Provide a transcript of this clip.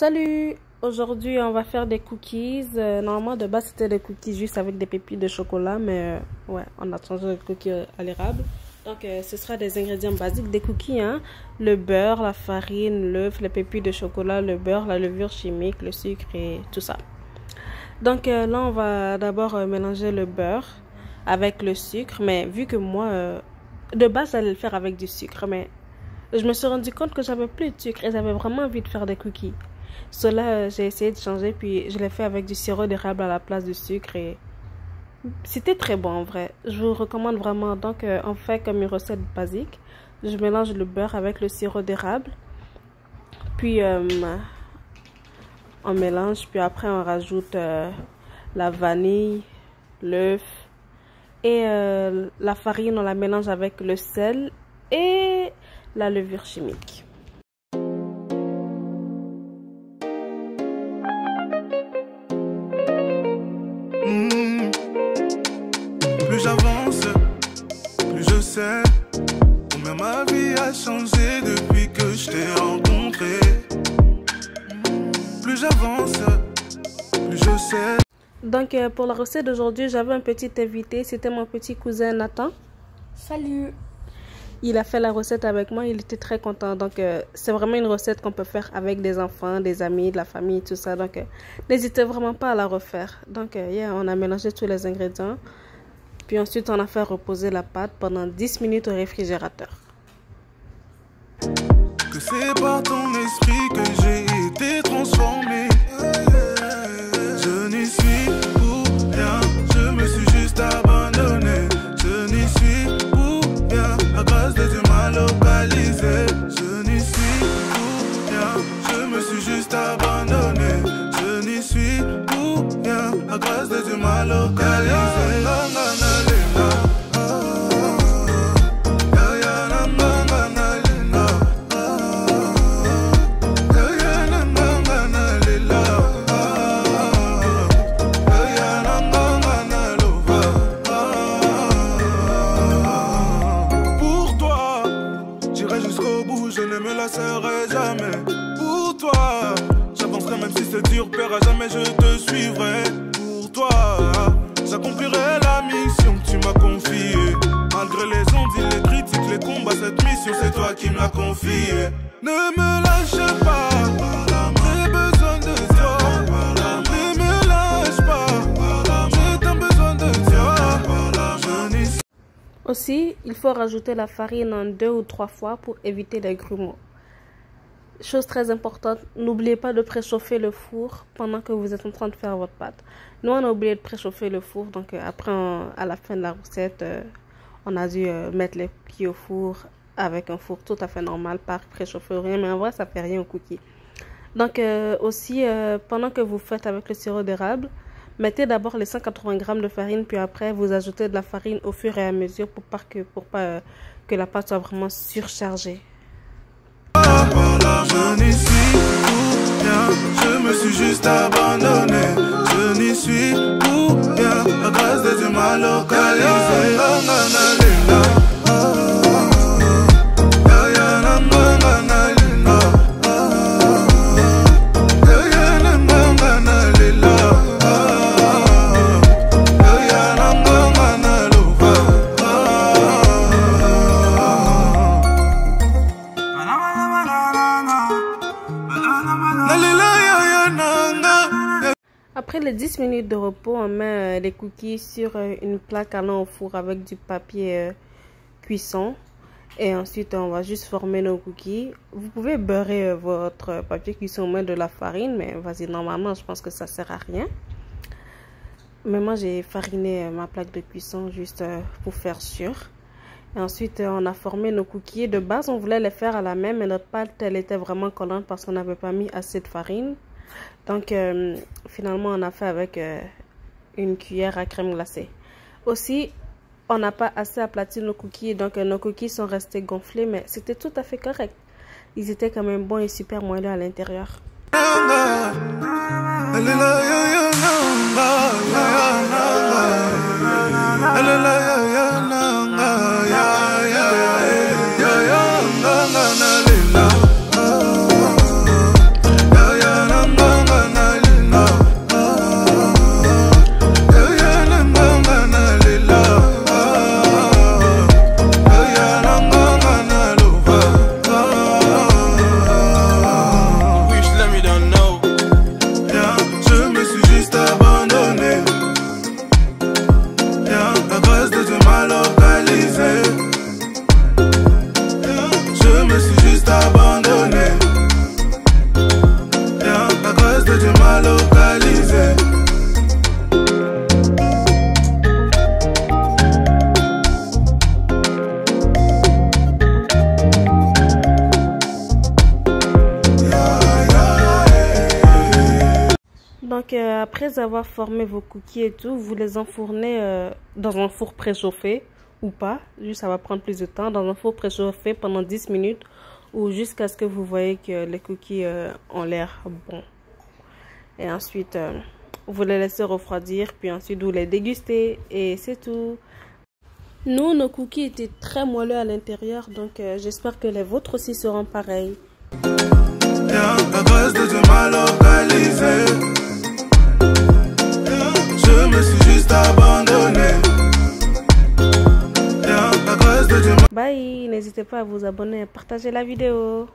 Salut! Aujourd'hui, on va faire des cookies. Normalement, de base, c'était des cookies juste avec des pépites de chocolat, mais ouais, on a changé les cookies à l'érable. Donc, ce sera des ingrédients basiques des cookies, hein. Le beurre, la farine, l'œuf, les pépites de chocolat, le beurre, la levure chimique, le sucre et tout ça. Donc, là, on va d'abord mélanger le beurre avec le sucre, mais vu que moi, de base, j'allais le faire avec du sucre, mais je me suis rendu compte que j'avais plus de sucre et j'avais vraiment envie de faire des cookies. Cela, j'ai essayé de changer, puis je l'ai fait avec du sirop d'érable à la place du sucre et c'était très bon en vrai. Je vous recommande vraiment. Donc, on fait comme une recette basique. Je mélange le beurre avec le sirop d'érable, puis on mélange, puis après on rajoute la vanille, l'œuf et la farine. On la mélange avec le sel et la levure chimique. Plus j'avance, plus je sais combien ma vie a changé depuis que je t'ai rencontré. Plus j'avance, plus je sais. Donc pour la recette d'aujourd'hui, j'avais un petit invité, c'était mon petit cousin Nathan. Salut! Il a fait la recette avec moi, il était très content. Donc c'est vraiment une recette qu'on peut faire avec des enfants, des amis, de la famille, tout ça. Donc n'hésitez vraiment pas à la refaire. Donc on a mélangé tous les ingrédients. Puis ensuite, on a fait reposer la pâte pendant 10 minutes au réfrigérateur. Que c'est par ton esprit que j'ai été transformé. Je n'y suis pour rien, je me suis juste abandonné. Je n'y suis pour rien, à grâce de Dieu m'a localisé. Je n'y suis pour rien, je me suis juste abandonné. Je n'y suis pour rien, à grâce de Dieu m'a localisé. Je ne me lasserai jamais. Pour toi, j'avancerai même si c'est dur, père, à jamais je te suivrai. Pour toi, j'accomplirai la mission que tu m'as confiée. Malgré les ondes, les critiques, les combats, cette mission c'est toi qui me l'as confiée. Ne me lâche pas, j'ai besoin de toi. Ne me lâche pas, j'ai tant besoin de toi. Aussi, il faut rajouter la farine en 2 ou 3 fois pour éviter les grumeaux. Chose très importante, n'oubliez pas de préchauffer le four pendant que vous êtes en train de faire votre pâte. Nous, on a oublié de préchauffer le four, donc après, à la fin de la recette, on a dû mettre les cookies au four avec un four tout à fait normal, pas préchauffé ou rien, mais en vrai, ça fait rien aux cookies. Donc aussi, pendant que vous faites avec le sirop d'érable, mettez d'abord les 180 g de farine, puis après, vous ajoutez de la farine au fur et à mesure pour pas que la pâte soit vraiment surchargée. Je n'y suis pour rien, je me suis juste abandonné. Je n'y suis pour rien, la grâce de Dieu m'a localisé. Après les 10 minutes de repos, on met les cookies sur une plaque allant au four avec du papier cuisson. Et ensuite, on va juste former nos cookies. Vous pouvez beurrer votre papier cuisson ou mettre de la farine, mais vas-y, normalement, je pense que ça sert à rien. Mais moi, j'ai fariné ma plaque de cuisson juste pour faire sûr. Et ensuite, on a formé nos cookies. De base, on voulait les faire à la main, mais notre pâte, elle était vraiment collante parce qu'on n'avait pas mis assez de farine. Donc, finalement, on a fait avec une cuillère à crème glacée. Aussi, on n'a pas assez aplati nos cookies, donc nos cookies sont restés gonflés, mais c'était tout à fait correct. Ils étaient quand même bons et super moelleux à l'intérieur. Donc, après avoir formé vos cookies et tout, vous les enfournez dans un four préchauffé ou pas. Juste, ça va prendre plus de temps. Dans un four préchauffé pendant 10 minutes ou jusqu'à ce que vous voyez que les cookies ont l'air bons. Et ensuite, vous les laissez refroidir, puis ensuite vous les dégustez et c'est tout. Nous, nos cookies étaient très moelleux à l'intérieur, donc j'espère que les vôtres aussi seront pareils. L'adresse de Dieu mal localisée. Je me suis juste abandonné. L'adresse de Dieu. Bye, n'hésitez pas à vous abonner et partager la vidéo.